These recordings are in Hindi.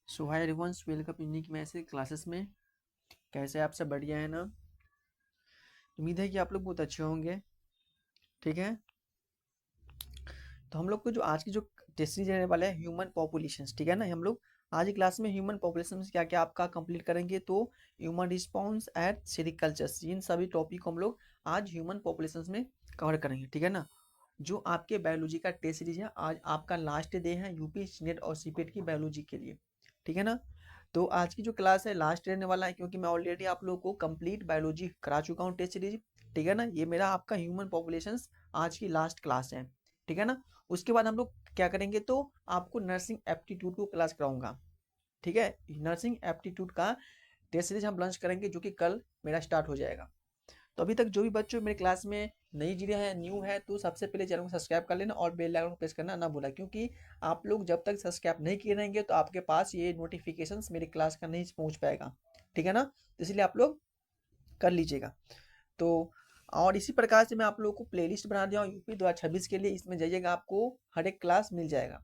सो hi everyone, welcome unique message classes में। कैसे आप सब? बढ़िया है ना? उम्मीद है कि आप लोग बहुत अच्छे होंगे। ठीक है, तो हम लोग को जो आज की जो टेस्ट सीरीज रहने वाला है ह्यूमन पॉपुलेशंस, ठीक है ना। हम लोग आज की क्लास में ह्यूमन पॉपुलेशन क्या क्या आपका कंप्लीट करेंगे। तो ह्यूमन रिस्पॉन्स एट सेरिकल्चर, इन सभी टॉपिक को हम लोग आज ह्यूमन पॉपुलेशन में कवर करेंगे, ठीक है ना। जो आपके बायोलॉजी का टेस्ट सीरीज है, आज आपका लास्ट डे है यूपी सीनेट और सीपेट की बायोलॉजी के लिए, ठीक है ना। तो आज की जो क्लास है लास्ट रहने वाला है, क्योंकि मैं ऑलरेडी आप लोगों को कंप्लीट बायोलॉजी करा चुका हूँ टेस्ट सीरीज, ठीक है ना। ये मेरा आपका ह्यूमन पॉपुलेशंस आज की लास्ट क्लास है, ठीक है ना। उसके बाद हम लोग क्या करेंगे, तो आपको नर्सिंग एप्टीट्यूड को क्लास कराऊंगा, ठीक है। नर्सिंग एप्टीट्यूड का टेस्ट सीरीज हम लॉन्च करेंगे, जो कि कल मेरा स्टार्ट हो जाएगा। तो अभी तक जो भी बच्चों मेरे क्लास में नई जुड़े हैं, न्यू है, तो सबसे पहले चैनल को सब्सक्राइब कर लेना और बेल आइकन को प्रेस करना ना भूला, क्योंकि आप लोग जब तक सब्सक्राइब नहीं किए रहेंगे तो आपके पास ये नोटिफिकेशंस मेरी क्लास का नहीं पहुंच पाएगा, ठीक है ना। तो इसलिए आप लोग कर लीजिएगा। तो और इसी प्रकार से मैं आप लोगों को प्लेलिस्ट बना दिया हूँ यूपी 2026 के लिए, इसमें जाइएगा, आपको हर एक क्लास मिल जाएगा,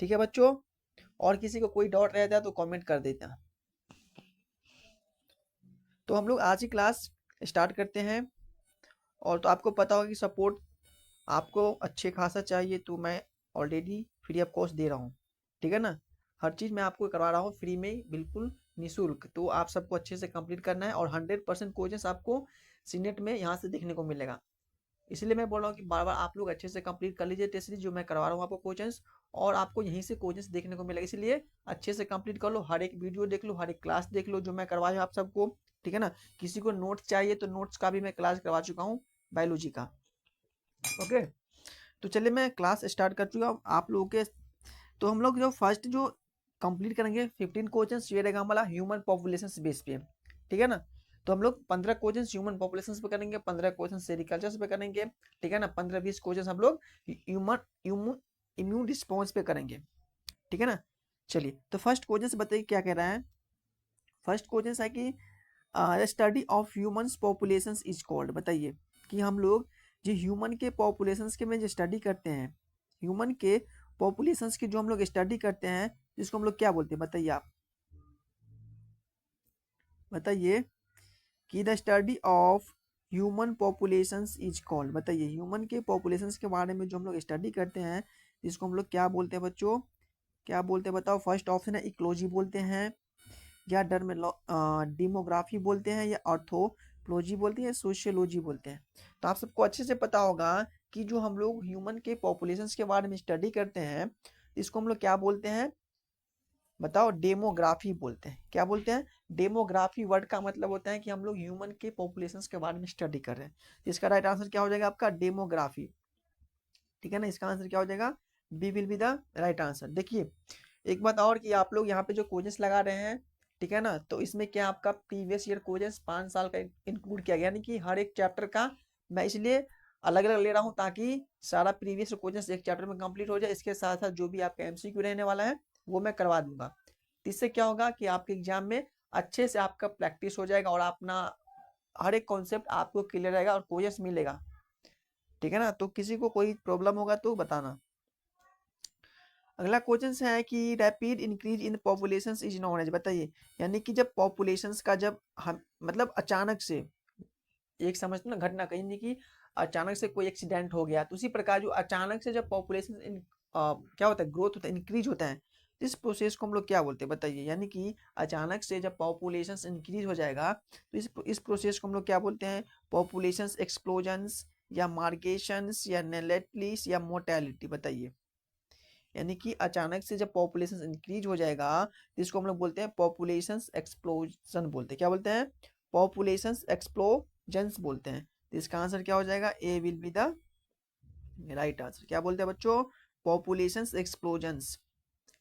ठीक है बच्चों। और किसी को कोई डाउट रहता है तो कमेंट कर देता। तो हम लोग आज ही क्लास स्टार्ट करते हैं। और तो आपको पता होगा कि सपोर्ट आपको अच्छे खासा चाहिए, तो मैं ऑलरेडी फ्री ऑफ कॉस्ट दे रहा हूँ, ठीक है ना। हर चीज़ मैं आपको करवा रहा हूँ फ्री में, बिल्कुल निःशुल्क। तो आप सबको अच्छे से कंप्लीट करना है और 100% कोचेस आपको सीनेट में यहाँ से देखने को मिलेगा। इसलिए मैं बोल रहा हूँ कि बार बार आप लोग अच्छे से कंप्लीट कर लीजिए टेस्ट सीरीज जो मैं करवा रहा हूँ आपको कोचेस, और आपको यहीं से कोचेस देखने को मिलेगा। इसलिए अच्छे से कंप्लीट कर लो, हर एक वीडियो देख लो, हर एक क्लास देख लो जो मैं करवाया आप सबको, ठीक है ना। किसी को नोट्स चाहिए तो नोट्स का भी मैं क्लास करवा चुका हूँ बायोलॉजी का। ओके, तो चलिए मैं क्लास स्टार्ट कर चुका हूँ आप लोगों के। तो हम लोग जो फर्स्ट जो कंप्लीट करेंगे 15 क्वेश्चन, ये रहेगा हमारा ह्यूमन पॉपुलेशन बेस पे, ठीक है ना। तो हम लोग 15 क्वेश्चन ह्यूमन पॉपुलेशन पे करेंगे, 15 क्वेश्चन सेरिकल्चर पे करेंगे, ठीक है ना। 15-20 क्वेश्चन हम लोग ह्यूमन इम्यून रिस्पॉन्स पे करेंगे, ठीक है ना। चलिए, तो फर्स्ट क्वेश्चन से बताइए क्या कह रहा है। फर्स्ट क्वेश्चन है कि the study of human population is called. बताइए कि हम लोग जो ह्यूमन के पॉपुलेशंस के में जो स्टडी करते हैं, ह्यूमन के पॉपुलेशंस की जो हम लोग स्टडी करते हैं, जिसको हम लोग क्या बोलते हैं, बताइए आप। बताइए कि the study of human populations is called. बताइए ह्यूमन के पॉपुलेशंस के बारे में जो हम लोग स्टडी करते हैं, जिसको हम लोग क्या बोलते हैं बच्चों, क्या बोलते हैं बताओ। फर्स्ट ऑप्शन है इकोलॉजी बोलते हैं, या डेमोग्राफी बोलते हैं, या ऑर्थोलॉजी बोलते हैं, सोशियोलॉजी बोलते हैं। तो आप सबको अच्छे से पता होगा कि जो हम लोग ह्यूमन के पॉपुलेशंस के बारे में स्टडी करते हैं, इसको हम लोग क्या बोलते हैं बताओ, डेमोग्राफी बोलते हैं। क्या बोलते हैं? डेमोग्राफी वर्ड का मतलब होता है कि हम लोग ह्यूमन के पॉपुलेशंस के बारे में स्टडी कर रहे हैं। इसका राइट आंसर क्या हो जाएगा आपका? डेमोग्राफी, ठीक है ना। इसका आंसर क्या हो जाएगा? B will be the right answer. देखिए एक बात और कि आप लोग यहाँ पे जो क्वेश्चंस लगा रहे हैं, ठीक है ना, तो इसमें क्या आपका प्रीवियस ईयर क्वेश्चंस 5 साल का इंक्लूड किया गया, यानी कि हर एक चैप्टर का मैं इसलिए अलग अलग ले रहा हूँ, ताकि सारा प्रीवियस क्वेश्चंस एक चैप्टर में कंप्लीट हो जाए। इसके साथ साथ जो भी आपका एमसीक्यू रहने वाला है वो मैं करवा दूंगा। तो इससे क्या होगा कि आपके एग्जाम में अच्छे से आपका प्रैक्टिस हो जाएगा और अपना हर एक कॉन्सेप्ट आपको क्लियर रहेगा और क्वेश्चंस मिलेगा, ठीक है ना। तो किसी को कोई प्रॉब्लम होगा तो बताना। अगला क्वेश्चन है कि rapid increase in population is known as. बताइए, यानी कि जब पॉपुलेशन का जब हम मतलब अचानक से एक समझते ना घटना, कहीं नहीं कि अचानक से कोई एक्सीडेंट हो गया, तो उसी प्रकार जो अचानक से जब पॉपुलेशन क्या होता है, ग्रोथ होता है, इंक्रीज होता है, इस प्रोसेस को हम लोग क्या बोलते हैं बताइए। यानी कि अचानक से जब पॉपुलेशन इंक्रीज हो जाएगा तो इस प्रोसेस को हम लोग क्या बोलते हैं? पॉपुलेशन एक्सप्लोजन्स, या मार्गेशंस, या नेलेटलिस, या मोर्टेलिटी। बताइए, यानी कि अचानक से जब पॉपुलेशन इंक्रीज हो जाएगा तो इसको हम लोग बोलते हैं पॉपुलेशन एक्सप्लोजन बोलते हैं। क्या बोलते हैं? पॉपुलेशन एक्सप्लोजन्स बोलते हैं। तो इसका आंसर क्या हो जाएगा? A will be the right answer. क्या बोलते हैं बच्चों? पॉपुलेशन एक्सप्लोजन्स,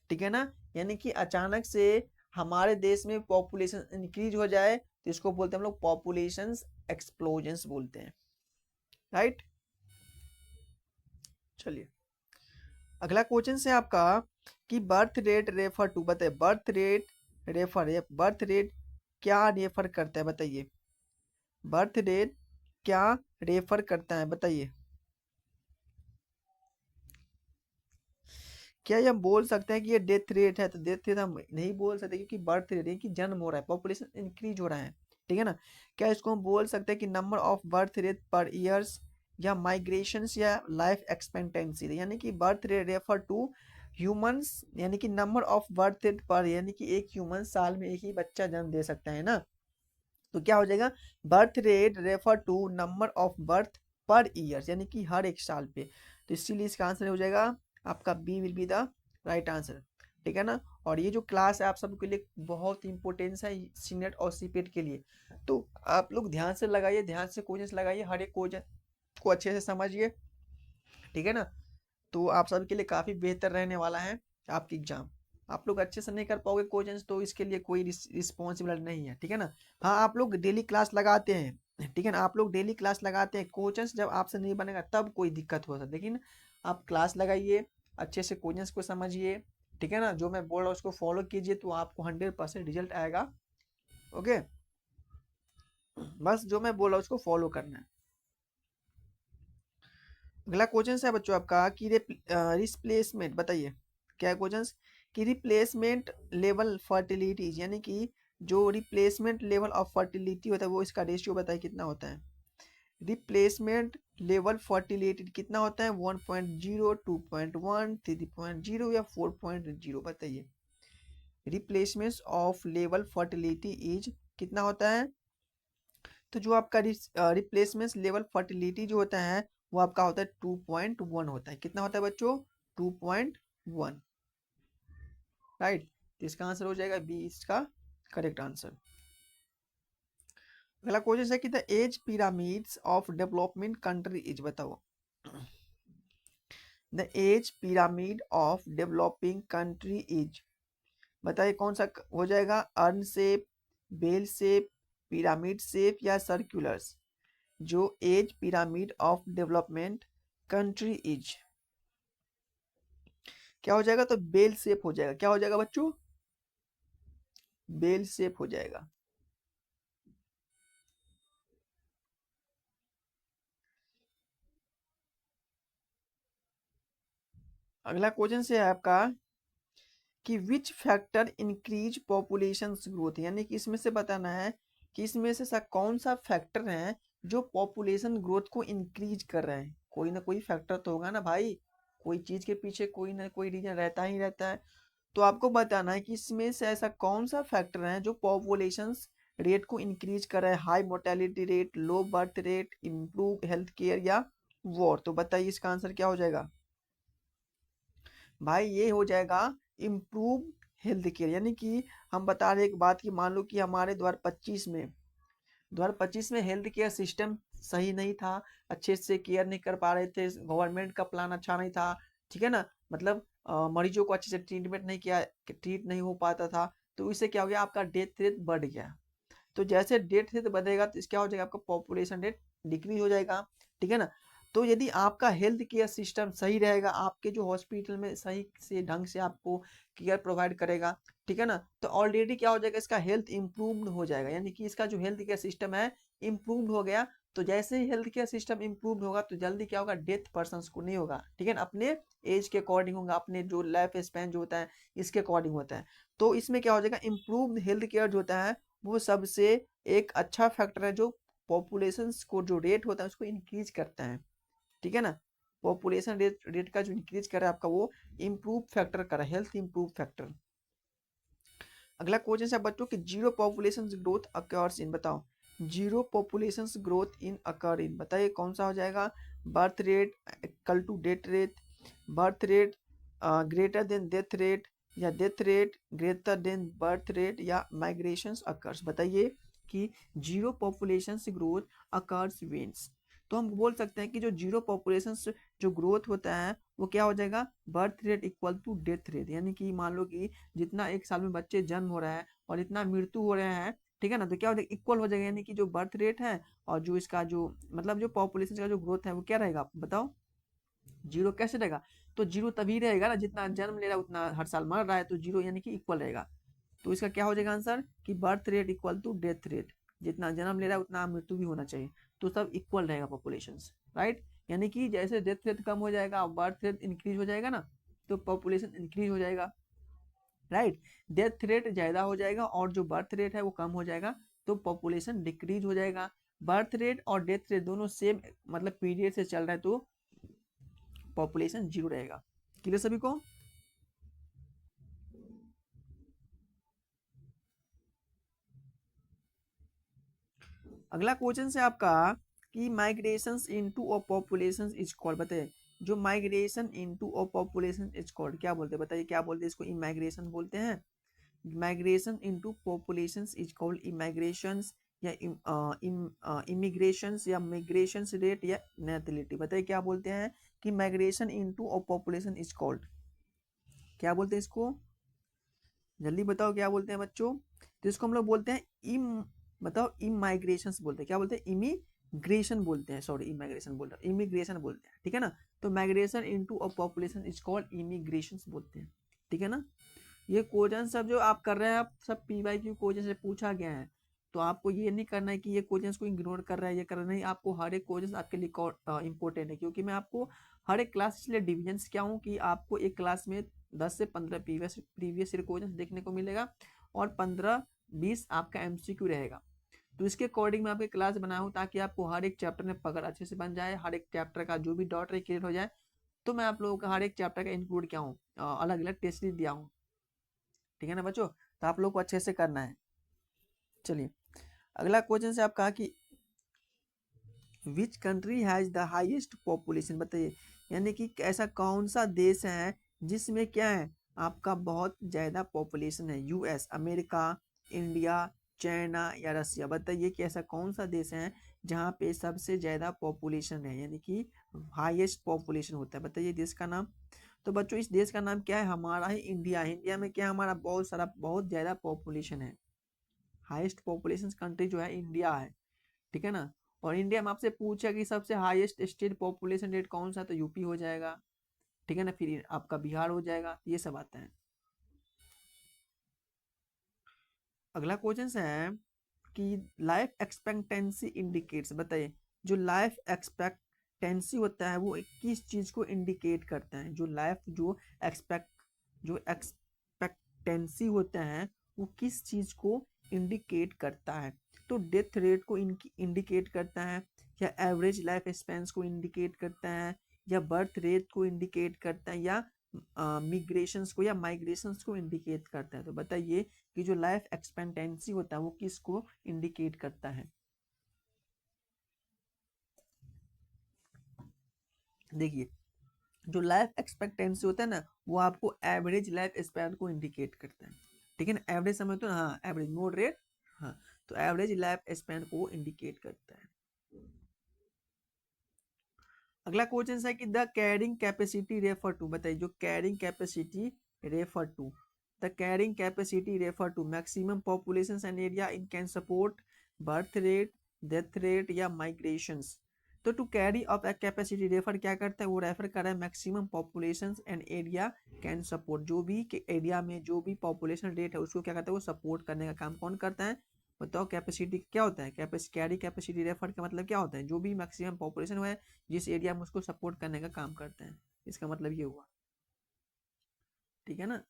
ठीक है ना। यानी कि अचानक से हमारे देश में पॉपुलेशन इंक्रीज हो जाए तो इसको बोलते हैं हम लोग पॉपुलेशन एक्सप्लोजन्स बोलते हैं, राइट। चलिए अगला क्वेश्चन है आपका कि बर्थ रेट रेफर टू। बताइए बर्थ रेट क्या रेफर करता है? बताइए बर्थ रेट क्या रेफर करता है? बताइए क्या ये हम बोल सकते हैं कि ये डेथ रेट है? तो डेथ रेट हम नहीं बोल सकते, क्योंकि बर्थ रेट है कि जन्म हो रहा है, पॉपुलेशन इंक्रीज हो रहा है, ठीक है ना। क्या इसको हम बोल सकते हैं कि number of birth rate per years, या माइग्रेशंस, या लाइफ एक्सपेक्टेंसी? यानी कि birth rate refer to humans, यानी कि नंबर ऑफ बर्थ रेट पर, यानी कि एक ह्यूमन साल में एक ही बच्चा जन्म दे सकता है ना। तो क्या हो जाएगा, birth rate refer to number of birth per years, यानी कि हर एक साल पे। तो इसीलिए इसका आंसर हो जाएगा आपका B will be the right answer, ठीक है ना। और ये जो क्लास है आप सबके लिए बहुत इंपॉर्टेंस है सीनेट और सीपेट के लिए, तो आप लोग ध्यान से लगाइए, ध्यान से क्वेश्चन लगाइए, हर एक क्वेश्चन को अच्छे से समझिए, ठीक है ना। तो आप सबके लिए काफ़ी बेहतर रहने वाला है आपकी एग्जाम। आप लोग अच्छे से नहीं कर पाओगे क्वेश्चंस तो इसके लिए कोई रिस्पॉन्सिबल नहीं है, ठीक है ना। हाँ, आप लोग डेली क्लास लगाते हैं, ठीक है ना, आप लोग डेली क्लास लगाते हैं, क्वेश्चंस जब आपसे नहीं बनेगा तब कोई दिक्कत हो सकता है, लेकिन आप क्लास लगाइए, अच्छे से क्वेश्चंस को समझिए, ठीक है ना, जो मैं बोल रहा हूँ उसको फॉलो कीजिए, तो आपको 100% रिजल्ट आएगा। ओके, बस जो मैं बोल रहा हूँ उसको फॉलो करना है। अगला क्वेश्चन है बच्चों आपका कि रिप्लेसमेंट, बताइए क्या क्वेश्चन, कि रिप्लेसमेंट लेवल फर्टिलिटी, यानी कि जो रिप्लेसमेंट लेवल ऑफ फर्टिलिटी होता है वो इसका रेशियो बताइए कितना होता है। रिप्लेसमेंट लेवल फर्टिलिटी कितना होता है, 1.0, 2.1, 3.0 या 4.0? बताइए replacement of level fertility is कितना होता है। तो जो आपका रिप्लेसमेंट लेवल फर्टिलिटी जो होता है वो आपका होता है 2.1 होता है। कितना होता है बच्चों, 2.1, राइट। तो इसका आंसर हो जाएगा बी, इसका करेक्ट आंसर। अगला क्वेश्चन है कि the age pyramids of development country is, बताओ the age pyramid of developing country is, बताइए कौन सा हो जाएगा, urn shape, bell shape, pyramid shape, या सर्कुलर्स? जो age pyramid of development country is क्या हो जाएगा, तो बेल शेप हो जाएगा। क्या हो जाएगा बच्चों, बेल शेप हो जाएगा। अगला क्वेश्चन से है आपका कि which factor increase population growth, यानी कि इसमें से बताना है कि इसमें से कौन सा फैक्टर है जो पॉपुलेशन ग्रोथ को इंक्रीज कर रहे हैं। कोई ना कोई फैक्टर तो होगा ना भाई, कोई चीज के पीछे कोई ना कोई रीजन रहता ही रहता है। तो आपको बताना है कि इसमें से ऐसा कौन सा फैक्टर है जो पॉपुलेशन रेट को इंक्रीज कर रहा है, high mortality rate, low birth rate, improve health care, या वॉर? तो बताइए इसका आंसर क्या हो जाएगा भाई, ये हो जाएगा इम्प्रूव हेल्थ केयर। यानी कि हम बता रहे एक बात की, मान लो कि हमारे 2025 में हेल्थ केयर सिस्टम सही नहीं था, अच्छे से केयर नहीं कर पा रहे थे, गवर्नमेंट का प्लान अच्छा नहीं था, ठीक है ना, मतलब मरीजों को अच्छे से ट्रीटमेंट नहीं किया, ट्रीट नहीं हो पाता था, तो इससे क्या हो गया, आपका डेथ रेट बढ़ गया। तो जैसे डेथ रेट बढ़ेगा तो क्या हो जाएगा, आपका पॉपुलेशन रेट डिक्रीज हो जाएगा, ठीक है ना। तो यदि आपका हेल्थ केयर सिस्टम सही रहेगा, आपके जो हॉस्पिटल में सही से ढंग से आपको केयर प्रोवाइड करेगा, ठीक है ना, तो ऑलरेडी क्या हो जाएगा, इसका हेल्थ इम्प्रूव्ड हो जाएगा। यानी कि इसका जो हेल्थ केयर सिस्टम है इम्प्रूव्ड हो गया। तो जैसे ही हेल्थ केयर सिस्टम इम्प्रूव्ड होगा तो जल्दी क्या होगा, डेथ पर्सन को नहीं होगा, ठीक है ना, अपने एज के अकॉर्डिंग होगा, अपने जो लाइफ स्पैन जो होता है इसके अकॉर्डिंग होता है। तो इसमें क्या हो जाएगा, इम्प्रूव्ड हेल्थ केयर जो होता है वो सबसे एक अच्छा फैक्टर है जो पॉपुलेशन को जो रेट होता है उसको इंक्रीज करता है, ठीक है ना। पॉपुलेशन रेट का जो इंक्रीज कर रहा है आपका वो इम्प्रूव फैक्टर कर रहा है, हेल्थ इम्प्रूव फैक्टर। अगला क्वेश्चन है बच्चों कि zero population growth occurs in, बताओ zero population growth in occur in, बताइए कौन सा हो जाएगा, birth rate equal to death rate, birth rate greater than death rate, या death rate greater than birth rate, या माइग्रेशन अकर्स? बताइए कि zero population growth occurs when. तो हम बोल सकते हैं कि जो जीरो पॉपुलेशन जो ग्रोथ होता है वो क्या हो जाएगा, birth rate equal to death rate. यानी कि मान लो कि जितना एक साल में बच्चे जन्म हो रहा है और इतना मृत्यु हो रहे हैं, ठीक है ना, तो क्या हो जाएगा, इक्वल हो जाएगा। यानी कि जो बर्थ रेट है और जो इसका जो मतलब जो पॉपुलेशन का जो ग्रोथ है वो क्या रहेगा, आप बताओ जीरो कैसे रहेगा। तो जीरो तभी रहेगा ना जितना जन्म ले रहा है उतना हर साल मर रहा है, तो जीरो यानी कि इक्वल रहेगा। तो इसका क्या हो जाएगा आंसर कि birth rate equal to death rate, जितना जन्म ले रहा है उतना मृत्यु भी होना चाहिए, तो सब इक्वल रहेगा पॉपुलेशन, राइट। यानी कि जैसे डेथ रेट कम हो जाएगा बर्थ रेट इंक्रीज हो जाएगा ना, तो पॉपुलेशन इंक्रीज हो जाएगा, राइट। डेथ रेट ज्यादा हो जाएगा और जो बर्थ रेट है वो कम हो जाएगा, तो पॉपुलेशन डिक्रीज हो जाएगा। बर्थ रेट और डेथ रेट दोनों सेम मतलब पीरियड से चल रहा है तो पॉपुलेशन जीरो रहेगा। क्लियर सभी को? अगला क्वेश्चन है आपका कि migration into a population is called, बताइए जो migration into a population is called क्या बोलते हैं, बताइए क्या बोलते हैं इसको? इमाइग्रेशन बोलते हैं। Migration into population is called immigration या इमिग्रेशन या मिग्रेशन रेट या नेटिलिटी। बताइए क्या बोलते हैं कि migration into a population is called, क्या बोलते हैं इसको? जल्दी बताओ क्या बोलते हैं बच्चों? तो इसको हम लोग बोलते हैं इम, बताओ इमाइग्रेशन बोलते हैं, क्या बोलते हैं? इमिग्रेशन बोलते हैं, सॉरी इमाइग्रेशन बोल रहा हूँ, इमिग्रेशन बोलते हैं, ठीक है ना। तो migration into a population is called immigration बोलते हैं, ठीक है ना। ये क्वेश्चन सब जो आप कर रहे हैं, आप सब PYQ क्वेश्चन से पूछा गया है, तो आपको ये नहीं करना है कि ये क्वेश्चन को इग्नोर कर रहा है, ये कर रहा है, नहीं, आपको हर एक क्वेश्चन आपके लिए इंपॉर्टेंट है, क्योंकि मैं आपको हर एक क्लास इसलिए डिविजन क्या हूँ कि आपको एक क्लास में 10 से 15 प्रीवियस ईयर क्वेश्चन देखने को मिलेगा और 15-20 आपका MCQ रहेगा। तो इसके अकॉर्डिंग मैं आपकी क्लास बनाया हूँ ताकि आपको हर एक चैप्टर में पकड़ अच्छे से बन जाए, हर एक चैप्टर का जो भी डाउट है क्लियर हो जाए। तो मैं आप लोगों का हर एक चैप्टर का इंक्लूड किया हूँ, अलग अलग टेस्ट दिया हूँ, ठीक है ना बच्चों। तो आप लोग को अच्छे से करना है। चलिए अगला क्वेश्चन से आप कहा कि which country has the highest population, बताइए यानी कि ऐसा कौन सा देश है जिसमें क्या है आपका बहुत ज्यादा पॉपुलेशन है? US, अमेरिका, इंडिया, चाइना या रसिया। बताइए कि ऐसा कौन सा देश है जहाँ पे सबसे ज्यादा पॉपुलेशन है, यानी कि हाईएस्ट पॉपुलेशन होता है? बताइए देश का नाम। तो बच्चों इस देश का नाम क्या है? हमारा ही इंडिया है। इंडिया में क्या है? हमारा बहुत सारा बहुत ज्यादा पॉपुलेशन है। हाईएस्ट पॉपुलेशन कंट्री जो है इंडिया है, ठीक है ना। और इंडिया में आपसे पूछा कि सबसे हाईएस्ट स्टेट पॉपुलेशन रेट कौन सा, तो यूपी हो जाएगा, ठीक है ना, फिर आपका बिहार हो जाएगा, ये सब आता है। अगला क्वेश्चन है कि लाइफ एक्सपेक्टेंसी इंडिकेट्स, बताइए जो लाइफ एक्सपेक्टेंसी होता है वो किस चीज को इंडिकेट करता है? जो एक्सपेक्टेंसी होता है वो किस चीज को इंडिकेट करता है? तो डेथ रेट को इंडिकेट करता है, या एवरेज लाइफ स्पेंस को इंडिकेट करता है, या बर्थ रेट को इंडिकेट करता है, या मिग्रेशंस को या माइग्रेशंस को इंडिकेट करता है? तो बताइए कि जो लाइफ एक्सपेक्टेंसी होता है वो किसको इंडिकेट करता है? देखिए जो लाइफ एक्सपेक्टेंसी होता है ना वो आपको एवरेज लाइफ स्पैन को इंडिकेट करता है, ठीक है ना। एवरेज समझ तो, हाँ एवरेज नोट रेट, हाँ, तो एवरेज लाइफ स्पैन को इंडिकेट करता है। अगला क्वेश्चन है कि the carrying capacity refer to, बताइए जो carrying capacity refer to, the carrying capacity refer to maximum population and area in can support birth rate, death rate या माइग्रेशंस। तो to carry up capacity refer क्या करता है? वो रेफर कर रहा है maximum population and area can support, जो भी एरिया में जो भी पॉपुलेशन रेट है उसको क्या करता है? वो सपोर्ट करने का काम कौन करता है? बताओ कैपेसिटी क्या होता है? कैरी कैपेसिटी रेफर का मतलब क्या होता है? जो भी मैक्सिमम पॉपुलेशन है जिस एरिया में उसको सपोर्ट करने का काम करते हैं, इसका मतलब ये हुआ, ठीक है ना।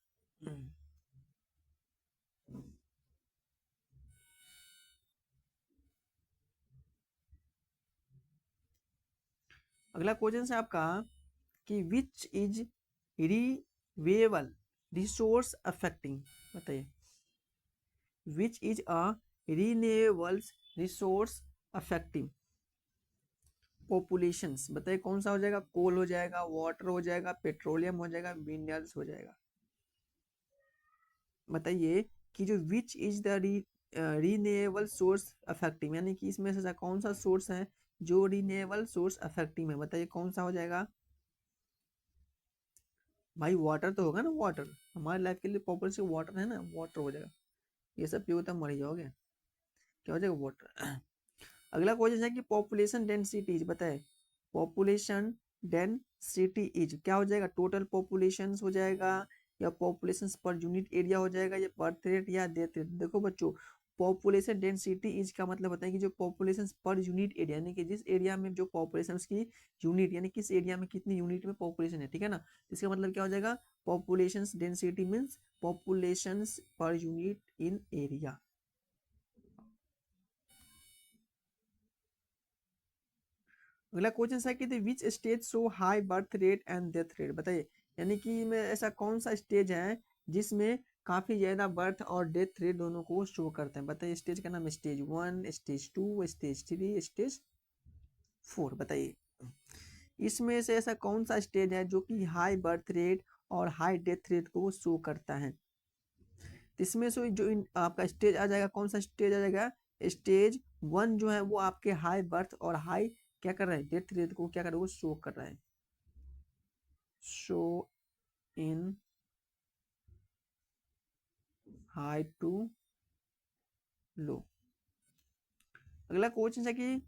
अगला क्वेश्चन है आपका कि विच इज रिवेबल रिसोर्स अफेक्टिंग, बताइए which is a renewable resource affecting populations. बताइए कौन सा हो जाएगा? कोल हो जाएगा, वाटर हो जाएगा, पेट्रोलियम हो जाएगा, मिनरल्स हो जाएगा। बताइए कि जो which is the renewable source affective, यानी कि इसमें से कौन सा सोर्स है जो रिन्यूएबल सोर्स अफेक्टिव है? बताइए कौन सा हो जाएगा? भाई वाटर तो होगा ना, वाटर हमारे लाइफ के लिए पॉपुलर वाटर है ना, वाटर हो जाएगा। ये सब पियो तब मर ही जाओगे, क्या हो जाएगा? वाटर। अगला क्वेश्चन है कि पॉपुलेशन डेंसिटी इज, बताए पॉपुलेशन डेंसिटी इज क्या हो जाएगा? टोटल पॉपुलेशन हो जाएगा, या पॉपुलेशन पर यूनिट एरिया हो जाएगा, या बर्थ रेट या डेथ रेट? देखो बच्चों पॉपुलेशन डेंसिटी इज का मतलब होता है कि जो पॉपुलेशन पर यूनिट एरिया, यानी कि जिस एरिया में जो पॉपुलेशन उसकी यूनिट, यानी किस एरिया में कितनी यूनिट में पॉपुलेशन है, ठीक है ना। इसका मतलब क्या हो जाएगा, population density means population per unit in area. अगला क्वेश्चन है कि which stage show high birth rate and death rate, बताइए। यानी कि में ऐसा कौन सा स्टेज है जिसमें काफी ज्यादा बर्थ और डेथ रेट दोनों को शो करते हैं, बताइए। स्टेज का नाम है स्टेज 1, स्टेज 2, स्टेज 3, स्टेज 4, बताइए। इसमें से ऐसा कौन सा स्टेज है जो कि हाई बर्थ रेट और हाई डेथ रेट को शो करता है। इसमें से जो आपका स्टेज आ जाएगा, कौन सा स्टेज आ जाएगा, स्टेज 1 जो है वो आपके हाई बर्थ और हाई क्या कर रहा है, डेथ रेट को क्या कर रहा है, वो शो कर रहा है, show in high to low. अगला क्वेश्चन है कि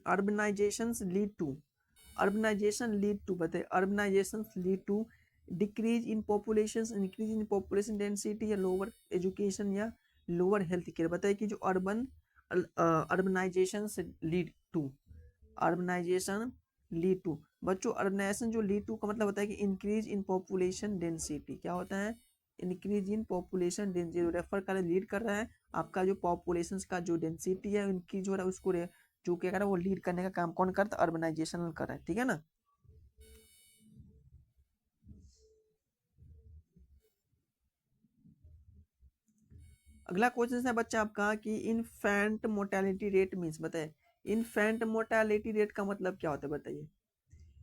urbanisation lead to, urbanisation lead to, बताइए। Urbanisation lead to decrease in population, increase in population density, या लोअर एजुकेशन, या लोअर हेल्थ केयर, बताइए कि जो urbanisation lead to, urbanisation lead to, बच्चों अर्बनाइजेशन जो लीड टू का मतलब होता है कि इंक्रीज इन पॉपुलेशन डेंसिटी, क्या होता है, increase in population density, refer कर लीड कर रहा है आपका जो पॉपुलेशन का जो डेंसिटी है इंक्रीज हो रहा है उसको जो क्या कर रहा है वो लीड करने का काम कौन करता है, अर्बनाइजेशन कर रहा है, ठीक है ना। अगला क्वेश्चन है बच्चा आपका कि इन्फेंट मोर्टेलिटी रेट मीन्स, बताइए। इन्फेंट मोर्टेलिटी रेट का मतलब क्या होता है, बताइए।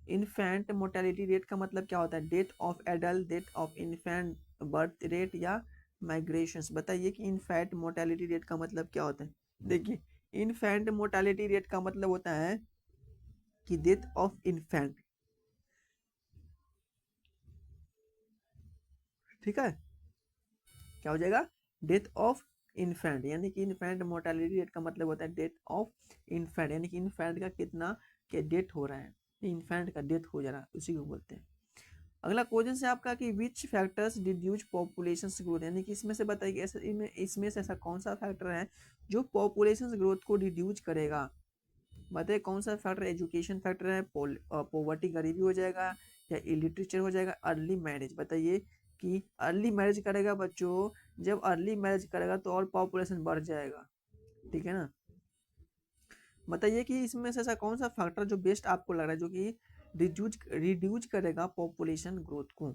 इन्फेंट मोर्टेलिटी रेट का मतलब क्या होता है, death of adult, death of infant, birth rate, या माइग्रेशन, बताइए कि इन्फेंट मोर्टेलिटी रेट का मतलब क्या होता है। देखिए, इन्फेंट मोर्टेलिटी रेट का मतलब होता है कि डेथ ऑफ इन्फेंट, ठीक है, क्या हो जाएगा, डेथ ऑफ इन्फेंट, यानी कि इन्फेंट मोर्टेलिटी रेट का मतलब होता है डेथ ऑफ इन्फेंट, यानी कि इन्फेंट का कितना के डेथ हो रहा है, इन्फेंट का डेथ हो जा रहा है, उसी को बोलते हैं। अगला क्वेश्चन है आपका कि विच फैक्टर्स डिड्यूस पॉपुलेशन ग्रोथ, यानी कि इसमें से बताइए इसमें से ऐसा कौन सा फैक्टर है जो पॉपुलेशन ग्रोथ को डिड्यूस करेगा, बताइए कौन सा फैक्टर, एजुकेशन फैक्टर है, पॉवर्टी गरीबी हो जाएगा, या इलिटरेचर हो जाएगा, अर्ली मैरिज, बताइए कि अर्ली मैरिज करेगा बच्चों, जब अर्ली मैरिज करेगा तो और पॉपुलेशन बढ़ जाएगा, ठीक है ना। बताइए कि इसमें से ऐसा कौन सा फैक्टर जो बेस्ट आपको लग रहा है जो कि रिड्यूज करेगा पॉपुलेशन ग्रोथ को।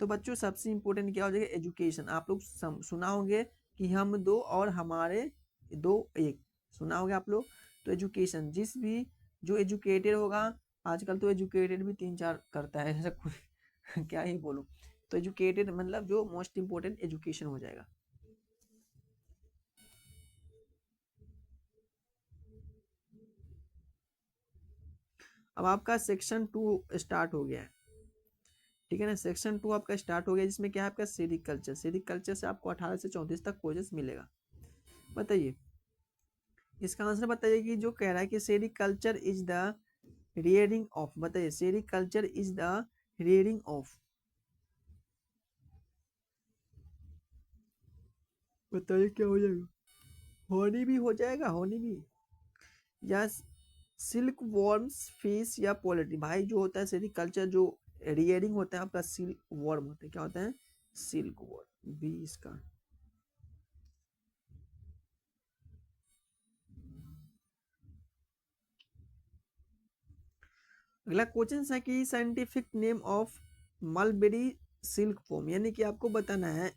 तो बच्चों सबसे इंपॉर्टेंट क्या हो जाएगा, एजुकेशन। आप लोग सुना होंगे कि हम दो और हमारे दो एक, सुना होगा आप लोग। तो एजुकेशन, जिस भी जो एजुकेटेड होगा, आजकल तो एजुकेटेड भी 3-4 करता है ऐसा कुछ क्या ही बोलूं। तो एजुकेटेड मतलब जो मोस्ट इंपॉर्टेंट एजुकेशन हो जाएगा। अब आपका सेक्शन 2 स्टार्ट हो गया है, ठीक है ना। सेक्शन 2 आपका स्टार्ट हो गया जिसमें क्या है आपका सेरिकल्चर, सेरिकल्चर से आपको 18 से 34 तक कोर्सेस मिलेगा। बताइए इसका आंसर, बताइए कि जो कह रहा है कि sericulture is the rearing of, बताइए sericulture is the rearing of, बताइए क्या हो जाएगा, होनी भी हो जाएगा, होनी भी, या सिल्क वॉर्म्स फिश, या पोल्ट्री। भाई जो होता है सेरिकल्चर जो रियरिंग होता है आपका सिल्क वॉर्म होता है, क्या होता है, सिल्क वॉर्म, बी इसका। अगला क्वेश्चन है कि scientific name of mulberry silk worm, यानी कि आपको बताना है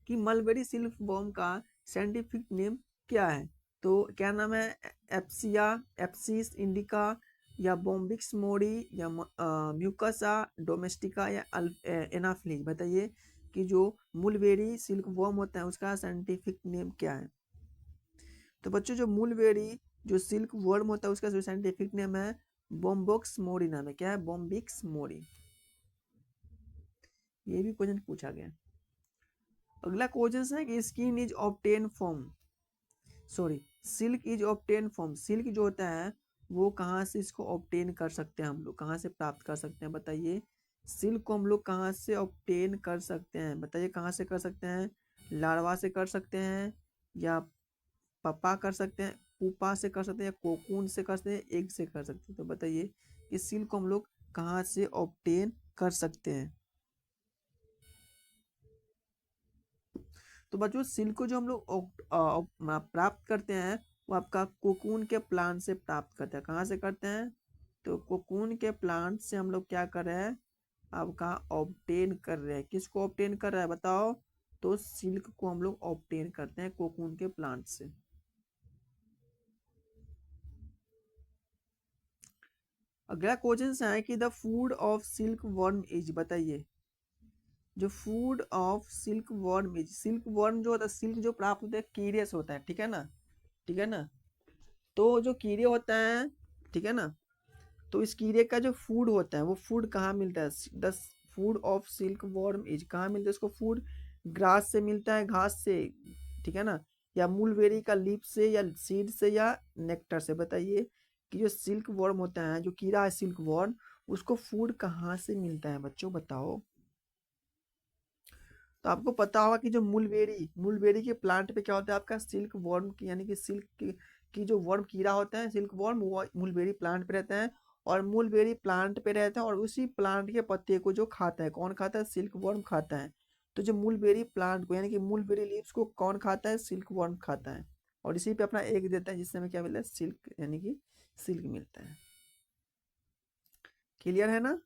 कि मलबेरी सिल्क वॉर्म का साइंटिफिक नेम क्या है। तो क्या नाम है, एप्सिया, एप्सिस इंडिका, या बॉम्बिक्स मोरी, या म्यूकसा डोमेस्टिका, या एनाफ्लिज, बताइए कि जो मुलबेरी सिल्क वॉर्म होता है उसका साइंटिफिक नेम क्या है। तो बच्चों जो मुलबेरी जो सिल्क वर्म होता है उसका जो साइंटिफिक नेम है बॉम्बोक्स मोरी नाम है, क्या है, बॉम्बिक्स मोरी। ये भी क्वेश्चन पूछा गया। अगला क्वेश्चन है कि skin is obtain from, sorry silk is obtain from, silk जो होता है वो कहाँ से इसको ऑब्टेन कर सकते हैं हम लोग, कहाँ से प्राप्त कर सकते हैं, बताइए। सिल्क को हम लोग कहाँ से ऑब्टेन कर सकते हैं, बताइए कहाँ से कर सकते हैं। लार्वा से कर सकते हैं, या पप्पा कर सकते हैं, पुपा से कर सकते हैं, या कोकून से कर सकते हैं, एग से कर सकते हैं। तो बताइए इस सिल्क को हम लोग कहाँ से ऑब्टेन कर सकते हैं। तो बच्चों सिल्क को जो हम लोग प्राप्त करते हैं वो आपका कोकून के प्लांट से प्राप्त करते हैं। कहाँ से करते हैं? तो कोकून के प्लांट से हम लोग क्या कर रहे हैं, आपका ऑब्टेन कर रहे हैं। किसको ऑब्टेन कर रहा है बताओ? तो सिल्क को हम लोग ऑब्टेन करते हैं कोकून के प्लांट से। अगला क्वेश्चन है कि the food of silk worm is, बताइए जो food of silk worm is, silk worm जो होता है, सिल्क जो प्राप्त होता है कीड़े से होता है, ठीक है ना, ठीक है ना। तो जो कीड़े होता है, ठीक है ना, तो इस कीड़े का जो फूड होता है वो फूड कहाँ मिलता है? The food of silk worm is कहाँ मिलता है इसको फूड? ग्रास से मिलता है, घास से, ठीक है ना, या मूलबेरी का लीफ से, या सीड से, या नेक्टर से। बताइए कि जो सिल्क वर्म होता है, जो कीड़ा है सिल्क वर्म, उसको फूड कहाँ से मिलता है बच्चों बताओ। तो आपको पता होगा कि जो मूलबेरी, मूलबेरी के प्लांट पे क्या होता है आपका सिल्क वर्म की, यानी कि सिल्क की जो वर्म कीड़ा होता है सिल्क वर्म, वो मूलबेरी प्लांट पे रहता है। और मूलबेरी प्लांट पे रहता है और उसी प्लांट के पत्ते को जो खाता है, कौन खाता है? सिल्क वर्म खाता है। तो जो मूलबेरी प्लांट को यानी कि मूलबेरी लीव्स को कौन खाता है? सिल्क वर्म खाता है। और इसी पे अपना एग देता है, जिससे हमें क्या मिलता है? सिल्क, यानी कि सिल्क मिलता है। क्लियर है ना?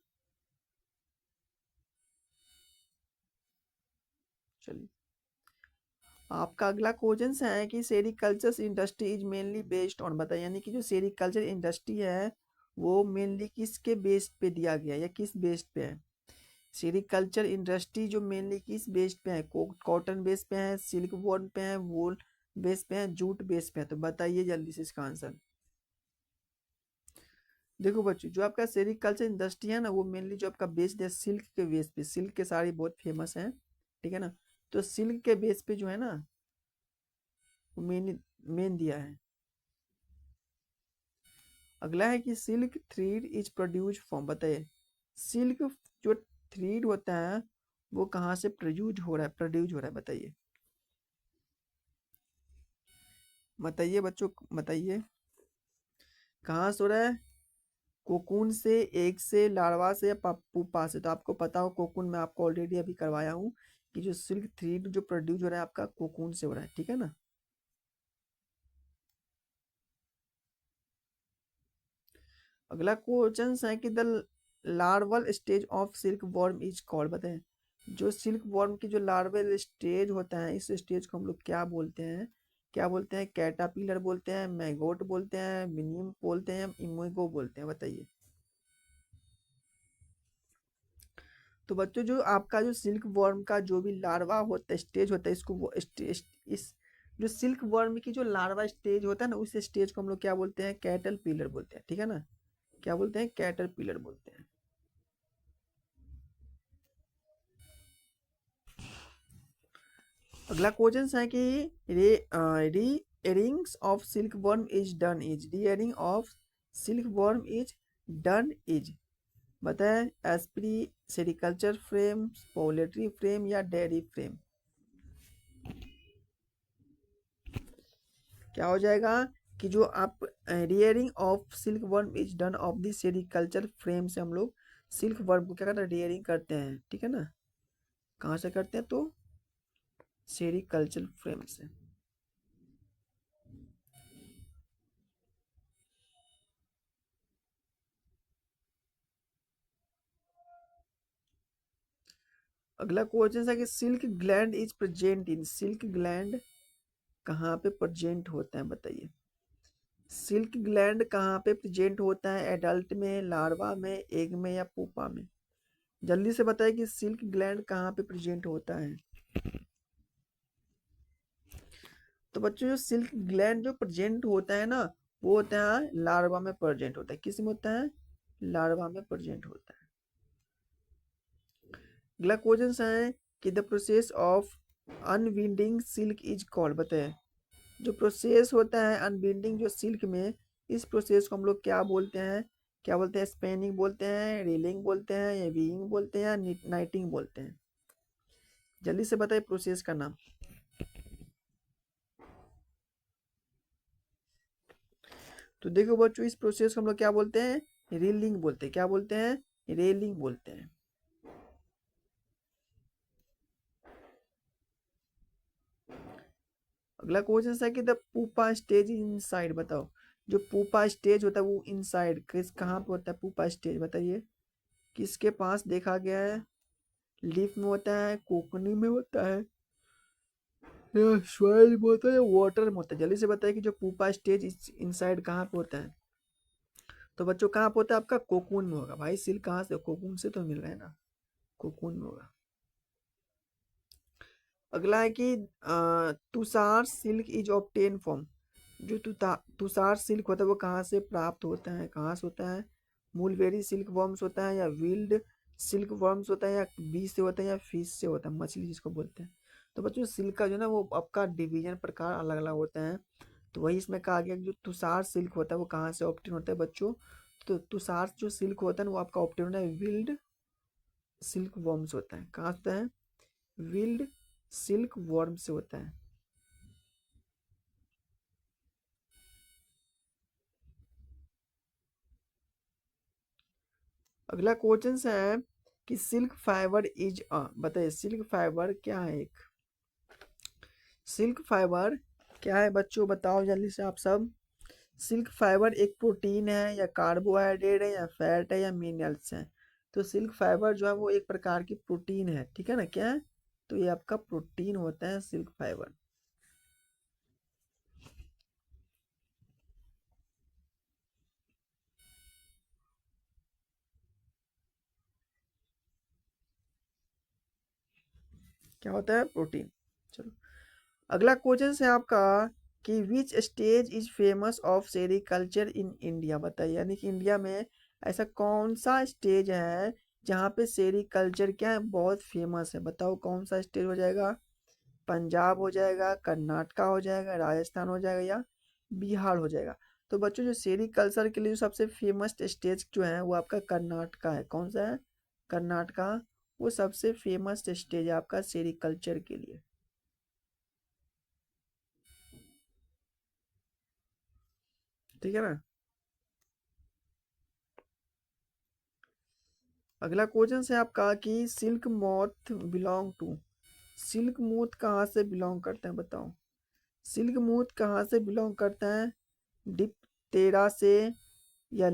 चलिए आपका अगला क्वेश्चन है कि sericulture industry is mainly based on, बताइए यानी कि जो सेरिकल्चर इंडस्ट्री है वो मेनली किसके बेस पे दिया गया है या किस बेस पे है? सेरिकल्चर इंडस्ट्री जो मेनली किस बेस पे है? कॉटन बेस पे है, सिल्क वर्म पे है, वूल बेस पे है, जूट बेस पे है। तो बताइए जल्दी से इसका आंसर। देखो बच्चों जो आपका सेरिकल्चर इंडस्ट्री है ना वो मेनली जो आपका बेस्ड है सिल्क के बेस पे, सिल्क के साड़ी बहुत फेमस है, ठीक है ना। तो सिल्क के बेस पे जो है ना वो मेन दिया है। अगला है कि silk thread is produce from, बताइए सिल्क जो थ्रीड होता है वो कहाँ से प्रोड्यूस हो रहा है बताइए। बताइए बच्चों बताइए कहाँ से हो रहा है? कोकून से, एग से, लार्वा से, या पुपा से। तो आपको पता हो कोकून में आपको ऑलरेडी अभी करवाया हूँ कि जो सिल्क थ्रीड जो प्रोड्यूस हो रहा है आपका कोकून से हो रहा है, ठीक है ना। अगला क्वेश्चन है कि the larval stage of silk worm is called, बताएं जो सिल्क वर्म की जो लार्वल स्टेज होता है इस स्टेज को हम लोग क्या बोलते हैं? क्या बोलते हैं? कैटापिलर बोलते हैं, मैगोट बोलते हैं, मिनिम बोलते हैं, इमोगो बोलते हैं। बताइए। तो बच्चों जो आपका जो सिल्क वर्म का जो भी लार्वा होता है स्टेज होता है इसको वो स्टेज इस जो सिल्क वर्म की जो लार्वा स्टेज होता है ना उस स्टेज को हम लोग क्या बोलते हैं? कैटल पिलर बोलते हैं, ठीक है ना। क्या बोलते हैं? कैटल पिलर बोलते हैं। अगला क्वेश्चन है कि rearings of silk worm is done is, rearing of silk worm is done is, बताएं apiary, sericulture frame, poultry frame, या डेयरी फ्रेम। क्या हो जाएगा कि जो आप rearing of silk worm is done of the sericulture frame से हम लोग सिल्क वर्म को क्या करते हैं? रियरिंग करते हैं, ठीक है ना। कहाँ से करते हैं? तो सेरिकल्चर फ्रेम से। अगला क्वेश्चन है कि silk gland is present in, silk gland कहाँ पे प्रेजेंट होता है बताइए। सिल्क ग्लैंड कहाँ पे प्रेजेंट होता है? एडल्ट में, लार्वा में, एग में, या पुपा में। जल्दी से बताइए कि सिल्क ग्लैंड कहाँ पे प्रेजेंट होता है। तो बच्चों जो सिल्क ग्लैंड जो प्रेजेंट होता है ना वो होता है लार्वा में प्रेजेंट होता है। किस में होता है? लार्वा में प्रेजेंट होता है। अगला क्वेश्चन है कि the process of unwinding silk is called, बताए जो प्रोसेस होता है अनविंडिंग जो सिल्क में इस प्रोसेस को हम लोग क्या बोलते हैं? क्या बोलते हैं? स्पेनिंग बोलते हैं, रीलिंग बोलते हैं, या वीइंग बोलते हैं, या नाइटिंग बोलते हैं। जल्दी से बताइए प्रोसेस का नाम। तो देखो बच्चों, इस प्रोसेस को हम लोग क्या बोलते हैं? रीलिंग बोलते हैं। क्या बोलते हैं? रेलिंग बोलते हैं। अगला क्वेश्चन है कि द पूपा स्टेज इनसाइड, बताओ जो पूपा स्टेज होता है वो इनसाइड किस कहाँ पे होता है? पूपा स्टेज बताइए किसके पास देखा गया है? लीफ में होता है, कोकनी में होता है, या सॉइल में होता है, या वाटर में होता है? जल्दी से बताइए कि जो पूपा स्टेज इनसाइड कहाँ पे होता है? तो बच्चों कहाँ पे होता है? आपका कोकून में होगा। भाई सिल्क कहाँ से? कोकून से तो मिल रहा है ना, कोकून में होगा। अगला है कि Tushar silk is obtain from, जो तुषार सिल्क होता है वो कहाँ से प्राप्त होता है? कहाँ से होता है? मूलबेरी सिल्क वर्म्स होता है, या विल्ड सिल्क वर्म्स होता है, या बी से होता है, या फिश से होता है, मछली जिसको बोलते हैं। तो बच्चों सिल्क का जो ना वो आपका डिवीजन प्रकार अलग अलग होते हैं। तो वही इसमें कहा गया कि जो तुषार सिल्क होता है वो कहाँ से ऑब्टेन होता है बच्चों? तो तुषार जो सिल्क होता है ना वो आपका ऑब्टेन होता है विल्ड सिल्क वर्म्स होता है। कहाँ होता है? विल्ड सिल्क वर्म से होता है। अगला क्वेश्चन है कि सिल्क फाइबर इज अ, बताइए सिल्क फाइबर क्या है? एक सिल्क फाइबर क्या है बच्चों? बताओ जल्दी से आप सब। सिल्क फाइबर एक प्रोटीन है, या कार्बोहाइड्रेट है, या फैट है, या मिनरल्स है? तो सिल्क फाइबर जो है वो एक प्रकार की प्रोटीन है, ठीक है ना? क्या है? तो ये आपका प्रोटीन होता है सिल्क फाइबर। क्या होता है? प्रोटीन। चलो अगला क्वेश्चन है आपका कि which stage is famous of sericulture in India, बताइए यानी कि इंडिया में ऐसा कौन सा स्टेज है जहाँ पे सेरिकल्चर क्या है बहुत फेमस है? बताओ कौन सा स्टेज हो जाएगा? पंजाब हो जाएगा, कर्नाटका हो जाएगा, राजस्थान हो जाएगा, या बिहार हो जाएगा? तो बच्चों जो सेरिकल्चर के लिए जो सबसे फेमस स्टेज जो है वो आपका कर्नाटका है। कौन सा है? कर्नाटका। वो सबसे फेमस स्टेज है आपका सेरिकल्चर के लिए। ठीक है ना? अगला क्वेश्चन है आपका कि silk moth belong to, silk moth कहाँ से बिलोंग करते हैं? बताओ सिल्क मोथ कहाँ से बिलोंग करता है? डिप्टेरा से, या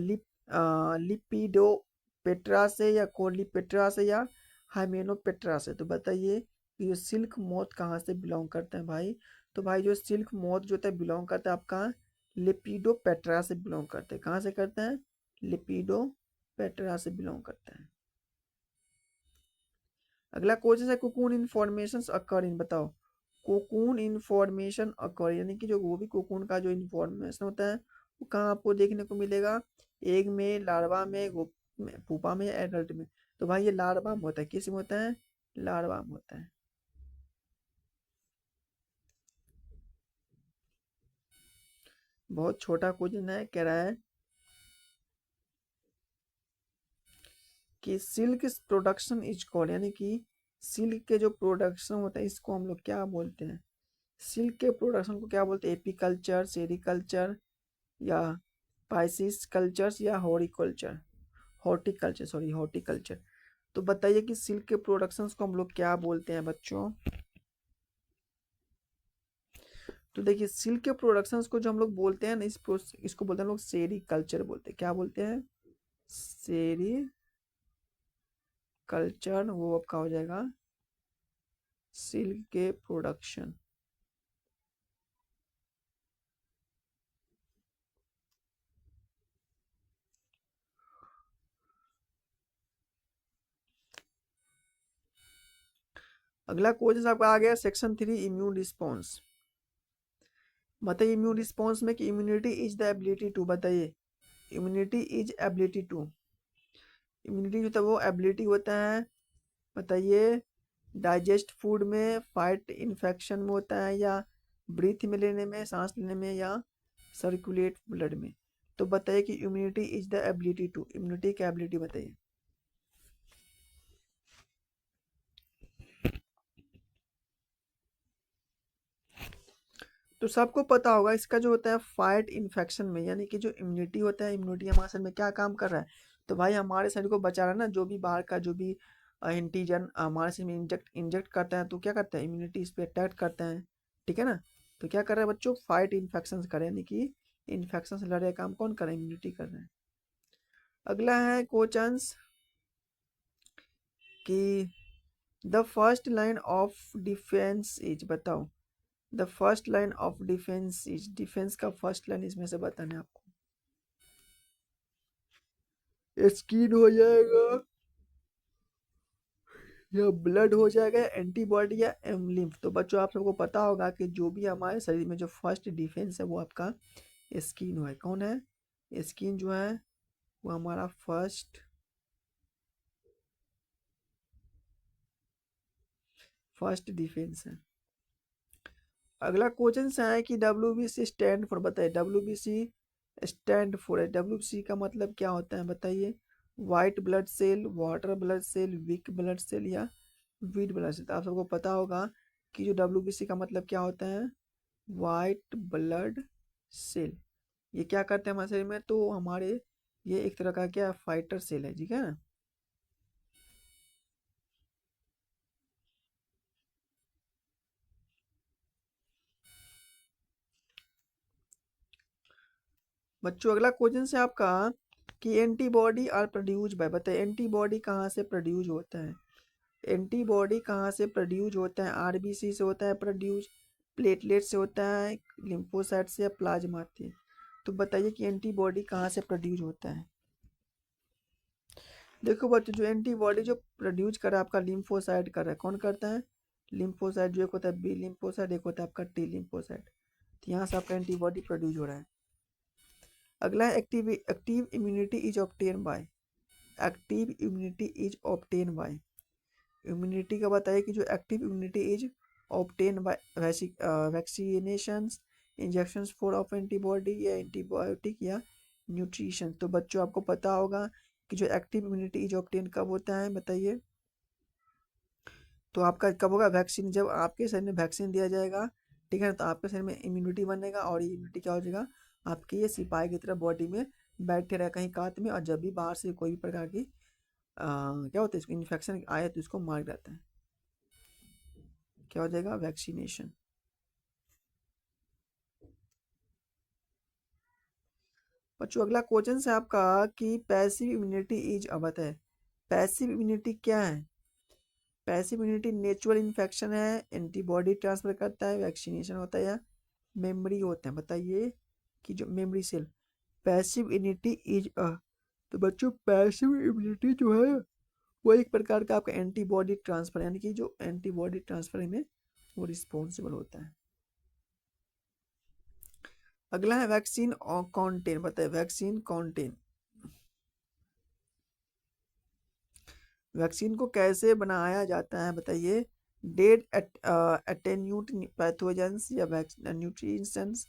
लिपिडोपेट्रा से, या कोलीपेट्रा से, या हाइमेनोपेट्रा से? तो बताइए कि ये सिल्क मोथ कहाँ से बिलोंग करते हैं भाई? तो भाई जो सिल्क मोथ जो होता है बिलोंग करता है आपका लिपिडोपेट्रा से बिलोंग करते हैं। कहाँ से करते हैं? लिपिडोपेट्रा से बिलोंग करते हैं। अगला क्वेश्चन है कोकून इन्फॉर्मेशन अकर इन, बताओ कोकून इन्फॉर्मेशन अकर यानी कि जो वो भी कोकून का जो इन्फॉर्मेशन होता है वो कहाँ आपको देखने को मिलेगा? एग में, लार्वा में, पुपा में, या एडल्ट में? तो भाई ये लार्वा में होता है। किस में होता है? लार्वा में होता है। बहुत छोटा क्वेश्चन है, कह रहा है कि सिल्क प्रोडक्शन इज कॉल्ड, यानी कि सिल्क के जो प्रोडक्शन होता है इसको हम लोग क्या बोलते हैं? सिल्क के प्रोडक्शन को क्या बोलते हैं? एपीकल्चर, सेरिकल्चर, या पाइसिस कल्चर्स, या हॉरिकल्चर, हॉर्टिकल्चर, सॉरी हॉर्टिकल्चर? तो बताइए कि सिल्क के प्रोडक्शंस को हम लोग क्या बोलते हैं बच्चों? तो देखिए सिल्क के प्रोडक्शंस को जो हम लोग बोलते हैं ना इसको बोलते हैं हम लोग सेरिकल्चर बोलते हैं। क्या बोलते हैं? सेरिकल्चर। वो आपका हो जाएगा सिल्क के प्रोडक्शन। अगला क्वेश्चन आपका आ गया सेक्शन 3 इम्यून रिस्पॉन्स। बताइए इम्यून रिस्पॉन्स में कि immunity is the ability to, बताइए immunity is ability to, immunity जो होता है वो एबिलिटी होता है, बताइए डाइजेस्ट फूड में, फाइट इन्फेक्शन में होता है, या ब्रीथ में लेने में, सांस लेने में, या सर्कुलेट ब्लड में? तो बताइए कि immunity is the ability to, immunity की एबिलिटी बताइए। तो सबको पता होगा इसका जो होता है फाइट इन्फेक्शन में, यानी कि जो इम्यूनिटी होता है, इम्यूनिटी हमारे शरीर में क्या काम कर रहा है, तो भाई हमारे शरीर को बचा रहा है ना, जो भी बाहर का जो भी एंटीजन हमारे शरीर में इंजेक्ट इंजेक्ट करता है तो क्या करता है, इम्यूनिटी इस पर अटैक करते हैं, ठीक है ना। तो क्या कर रहा है बच्चों, फाइट इन्फेक्शन करे, यानी कि इन्फेक्शन से लड़े काम कौन कर रहे हैं, इम्यूनिटी कर रहे हैं। अगला है क्वेश्चंस कि the first line of defence is, बताओ the first line of defence is, defence का फर्स्ट लाइन इसमें से बताना है आपको। स्किन हो जाएगा, या ब्लड हो जाएगा, एंटीबॉडी या एमलिम्फ। तो बच्चों आप सबको पता होगा कि जो भी हमारे शरीर में जो फर्स्ट डिफेंस है वो आपका स्किन है। कौन है, स्किन जो है वो हमारा फर्स्ट डिफेंस है। अगला क्वेश्चन है कि WBC स्टैंड फॉर, बताइए WBC स्टैंड फॉर है, WBC का मतलब क्या होता है बताइए। White blood cell, water blood cell, weak blood cell या वीट ब्लड सेल। तो आप सबको पता होगा कि जो WBC का मतलब क्या होता है, वाइट ब्लड सेल। ये क्या करते हैं हमारे शरीर में, तो हमारे ये एक तरह का क्या फाइटर सेल है, ठीक है ना। बच्चों अगला क्वेश्चन है आपका कि एंटीबॉडी आर प्रोड्यूस बाय, बताइए एंटीबॉडी कहाँ से प्रोड्यूस होता है, एंटीबॉडी कहाँ से प्रोड्यूस होता है, RBC से होता है प्रोड्यूस, प्लेटलेट से होता है, लिम्फोसाइट से या प्लाज्मा से। तो बताइए कि एंटीबॉडी कहाँ से प्रोड्यूस होता है। देखो बच्चों जो एंटीबॉडी जो प्रोड्यूस कर रहा है आपका लिम्फोसाइट कर रहा है, कौन करता है, लिम्फोसाइट। जो एक होता है बी लिम्फोसाइट, एक होता है आपका टी लिम्फोसाइट। तो यहाँ से आपका एंटीबॉडी प्रोड्यूस हो रहा है। अगला है active active immunity is obtain bye, active immunity is obtain bye, immunity का बताइए कि जो active immunity is obtain bye vaccinations, injections for of antibody या एंटीबायोटिक या न्यूट्रिशन। तो बच्चों आपको पता होगा कि जो एक्टिव इम्यूनिटी इज ऑब्टेन कब होता है बताइए, तो आपका कब होगा, वैक्सीन, जब आपके शरीर में वैक्सीन दिया जाएगा, ठीक है ना, तो आपके शरीर में इम्यूनिटी बनेगा और ये इम्यूनिटी क्या हो जाएगा, आपके ये सिपाही की तरह बॉडी में बैठे रहे कहीं कात में, और जब भी बाहर से कोई भी प्रकार की क्या होता है इसको इन्फेक्शन आए तो इसको मार जाता है, क्या हो जाएगा, वैक्सीनेशन। बच्चों अगला क्वेश्चन है आपका कि पैसिव इम्यूनिटी इज, अब है पैसिव इम्यूनिटी क्या है, पैसिव इम्यूनिटी नेचुरल इन्फेक्शन है, एंटीबॉडी ट्रांसफर करता है, वैक्सीनेशन होता है या मेमोरी होता है। बताइए कि जो memory cell, passive immunity is a, तो बच्चों पैसिव इम्यूनिटी जो है वो एक प्रकार का आपका एंटीबॉडी ट्रांसफर, यानी कि जो एंटीबॉडी ट्रांसफर में वो रिस्पॉन्सिबल होता है। अगला है वैक्सीन कॉन्टेन, बताइए वैक्सीन कॉन्टेन, वैक्सीन को कैसे बनाया जाता है बताइए, डेड एटेन्यूट पैथोजेंस या न्यूट्रिशंस,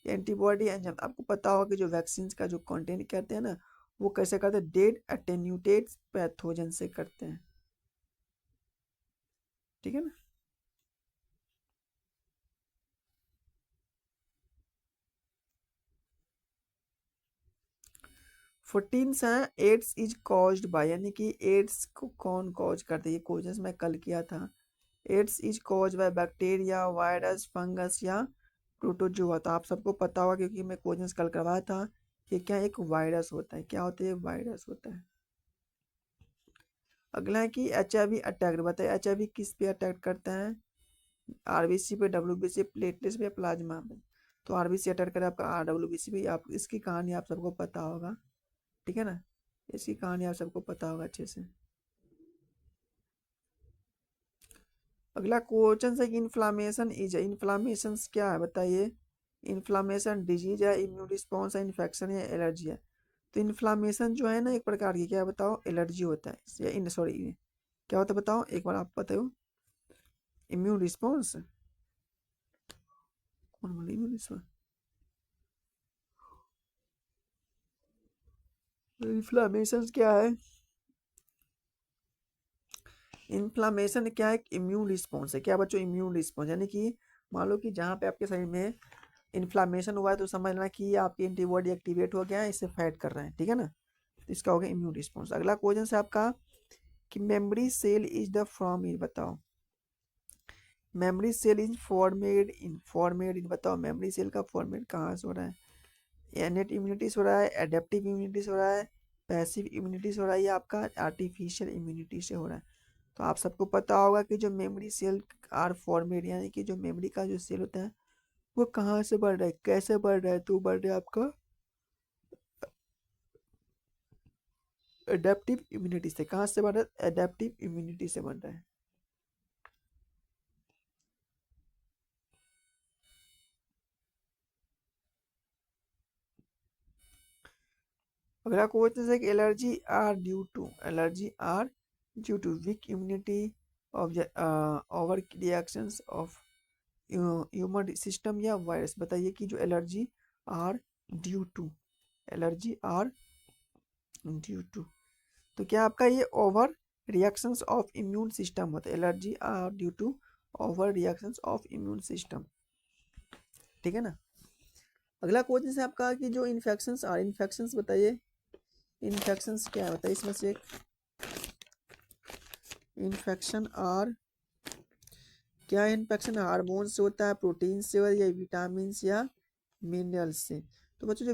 एंटीबॉडी एंजाइम। आपको पता होगा कि जो वैक्सीन का जो कंटेंट कहते हैं ना, वो कैसे करते हैं, डेड एटेन्यूटेड पैथोजन से करते हैं, ठीक है ना। 14 है एड्स इज कॉज्ड बाय, यानी कि एड्स को कौन कॉज करते हैं, ये क्वेश्चन मैं कल किया था। AIDS is cause by bacteria, virus, fungus या प्रोटोजोआ। तो आप सबको पता होगा क्योंकि मैं क्वेश्चन कल करवाया था कि क्या एक वायरस होता है, क्या होता है, वायरस होता है। अगला है कि HIV अटैक, बताइए HIV किस पे अटैक करता है, RBC पे, WBC, प्लेटलेट्स पे, प्लाज्मा पे। तो RBC अटैक करे आपका, WBC पे। आप इसकी कहानी आप सबको पता होगा, ठीक है ना, इसकी कहानी आप सबको पता होगा अच्छे से। अगला क्वेश्चन है कि इन्फ्लामेशन इज, इन्फ्लामेशन क्या है बताइए, इन्फ्लामेशन डिजीज है, इम्यून रिस्पॉन्स है, इन्फेक्शन है, एलर्जी है। तो इन्फ्लामेशन जो है ना एक प्रकार की क्या बताओ, एलर्जी होता है, या इन सॉरी क्या होता है बताओ एक बार आप बताओ, इम्यून रिस्पॉन्स, कौन बोले इम्यून रिस्पॉन्स, इन्फ्लामेशन क्या है, इन्फ्लामेशन क्या है, इम्यून रिस्पॉन्स है, क्या बच्चों, इम्यून रिस्पॉन्स, यानी कि मान लो कि जहाँ पे आपके शरीर में इन्फ्लामेशन हुआ है तो समझ लेना कि आपकी एंटीबॉडी एक्टिवेट हो गया है, इससे फाइट कर रहे हैं, ठीक है ना। तो इसका हो गया इम्यून रिस्पॉन्स। अगला क्वेश्चन है आपका कि memory cell is the from in, बताओ memory cell is formed in, बताओ मेमोरी सेल का फॉर्मेट कहाँ से हो रहा है। इनेट इम्यूनिटी से हो रहा है, एडेप्टिव इम्यूनिटी से हो रहा है, पैसिव इम्यूनिटी से हो रहा है, या आपका आर्टिफिशियल इम्यूनिटी से हो रहा है। तो आप सबको पता होगा कि जो मेमोरी सेल आर फॉर्मेड, यानी कि जो मेमोरी का जो सेल होता है वो कहाँ से बढ़ रहा है, कैसे बढ़ रहा है, तो बढ़ रहा है आपका एडेप्टिव इम्यूनिटी से। कहाँ से बढ़ रहा है, एडेप्टिव इम्यूनिटी से बढ़ रहा है। अगला क्वेश्चन है कि allergy are due to weak immunity of over reactions of human system या वायरस। बताइए कि जो due to allergy are due to, तो क्या आपका ये over reactions of immune system होता है। Allergy are due to over reactions of immune system, ठीक है ना। अगला क्वेश्चन है आपका कि जो इन्फेक्शंस बताइए, इन्फेक्शंस क्या है बताइए इसमें से। इन्फेक्शन आर, क्या इन्फेक्शन हार्मोन से होता है, प्रोटीन से, या विटामिन या मिनरल्स से। तो बच्चों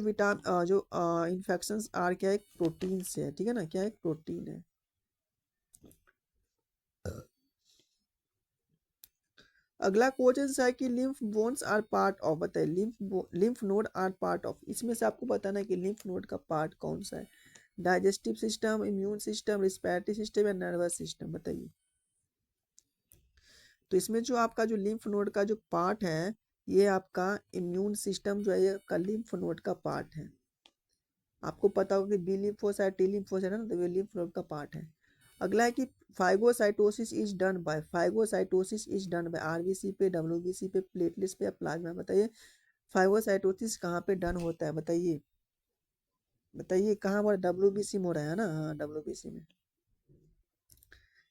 जो इन्फेक्शंस आर क्या है, प्रोटीन से है, ठीक है ना, क्या है, प्रोटीन है। अगला क्वेश्चन है कि lymph bones are part of, बताइए lymph node are part of. इसमें से आपको बताना है कि लिम्फ नोड का पार्ट कौन सा है। Digestive system, immune system, respiratory system या नर्वस सिस्टम, बताइए। तो इसमें जो आपका जो लिम्फ नोड का जो पार्ट है, ये आपका इम्यून सिस्टम जो है, ये का लिम्फ नोड का पार्ट है। आपको पता होगा कि बी लिम्फोसाइट, टी लिम्फोसाइट है ना, तो ये लिम्फ नोड का पार्ट है। अगला है कि phagocytosis is done by RBC पे, डब्ल्यूबीसी पे, प्लेटलेट्स पे या प्लाज्मा। बताइए फाइगोसाइटोसिस कहाँ पे डन होता है, बताइए बताइए कहाँ पर, डब्ल्यूबीसी में हो रहा है ना, हाँ डब्ल्यूबीसी में।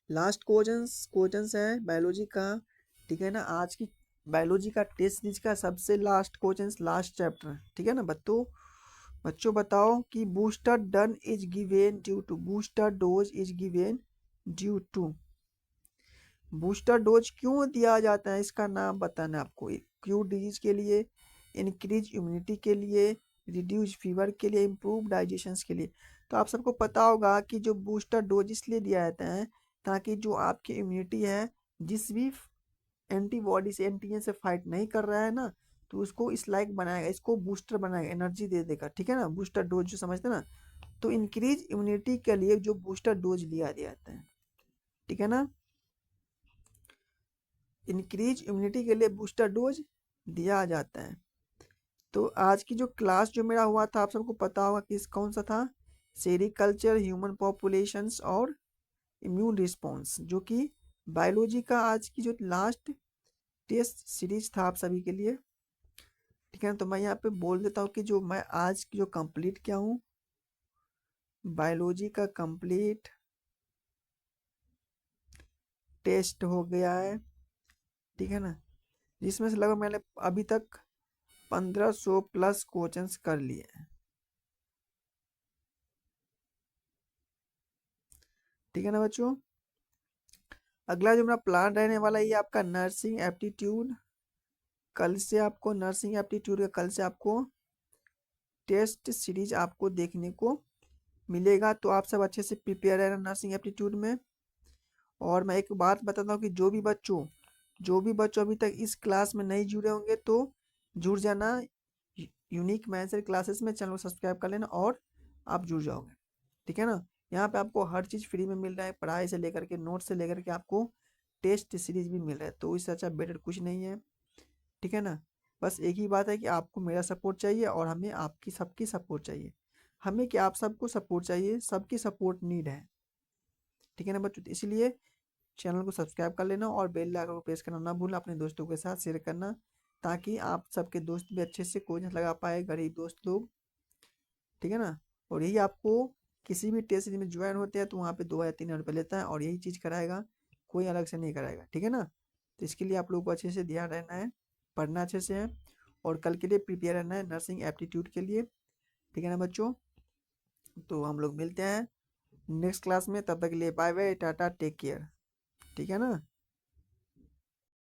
लास्ट क्वेश्चन है बायोलॉजी का, ठीक है ना। आज की बायोलॉजी का टेस्ट सीरीज का सबसे लास्ट क्वेश्चन, लास्ट चैप्टर, ठीक है ना। बच्चों बताओ कि booster dose is given due to, booster dose क्यों दिया जाता है, इसका नाम बताना है आपको। एक्यूट डिजीज के लिए, इंक्रीज इम्यूनिटी के लिए, रिड्यूस फीवर के लिए, इम्प्रूव डाइजेशन के लिए। तो आप सबको पता होगा कि जो बूस्टर डोज इसलिए दिया जाता है ताकि जो आपकी इम्यूनिटी है, जिस भी एंटीबॉडी से, एंटीजन से फाइट नहीं कर रहा है ना, तो उसको इस लाइक बनाएगा, इसको बूस्टर बनाएगा, एनर्जी दे देगा, ठीक है ना। बूस्टर डोज जो समझते हैं ना, तो इंक्रीज इम्यूनिटी के लिए जो बूस्टर डोज लिया जाता है, ठीक है ना। इंक्रीज इम्यूनिटी के लिए बूस्टर डोज दिया जाता है। तो आज की जो क्लास जो मेरा हुआ था, आप सबको पता होगा कि कौन सा था, सेरिकल्चर, ह्यूमन पॉपुलेशंस और इम्यून रिस्पॉन्स, जो कि बायोलॉजी का आज की जो लास्ट टेस्ट सीरीज था आप सभी के लिए, ठीक है ना। तो मैं यहाँ पे बोल देता हूँ कि जो मैं आज की जो कंप्लीट किया हूँ, बायोलॉजी का कंप्लीट टेस्ट हो गया है, ठीक है ना। जिसमें से लगभग मैंने अभी तक 1500 प्लस क्वेश्चंस कर लिए हैं, ठीक है ना बच्चों। अगला जो मेरा प्लान रहने वाला है, ये आपका नर्सिंग एप्टीट्यूड। कल से आपको नर्सिंग एप्टीट्यूड का कल से आपको टेस्ट सीरीज आपको देखने को मिलेगा। तो आप सब अच्छे से प्रिपेयर रहना नर्सिंग एप्टीट्यूड में। और मैं एक बात बताता हूँ कि जो भी बच्चों अभी तक इस क्लास में नहीं जुड़े होंगे तो जुड़ जाना। यूनिक मैथ्स क्लासेस में चैनल को सब्सक्राइब कर लेना और आप जुड़ जाओगे, ठीक है ना। यहाँ पे आपको हर चीज़ फ्री में मिल रहा है, पढ़ाई से लेकर के, नोट से लेकर के, आपको टेस्ट सीरीज भी मिल रहा है। तो इससे अच्छा बेटर कुछ नहीं है, ठीक है ना। बस एक ही बात है कि आपको मेरा सपोर्ट चाहिए और हमें आपकी सबकी सपोर्ट चाहिए। हमें क्या, आप सबको सपोर्ट चाहिए, सबकी सपोर्ट नीड है, ठीक है ना बच्चों। तो इसलिए चैनल को सब्सक्राइब कर लेना और बेल आइकन को प्रेस करना ना भूलना, अपने दोस्तों के साथ शेयर करना, ताकि आप सबके दोस्त भी अच्छे से कोचिंग लगा पाए, गरीब दोस्त लोग, ठीक है ना। और यही आपको किसी भी टेस्ट सीरीज में ज्वाइन होते हैं तो वहाँ पे 2 या 3 हज़ार रुपये लेता है और यही चीज़ कराएगा, कोई अलग से नहीं कराएगा, ठीक है ना। तो इसके लिए आप लोगों को अच्छे से ध्यान रहना है, पढ़ना अच्छे से है। और कल के लिए प्रिपेयर रहना है नर्सिंग एप्टीट्यूड के लिए। ठीक है ना बच्चों, तो हम लोग मिलते हैं नेक्स्ट क्लास में, तब तक के लिए bye bye tata take care. ठीक है ना।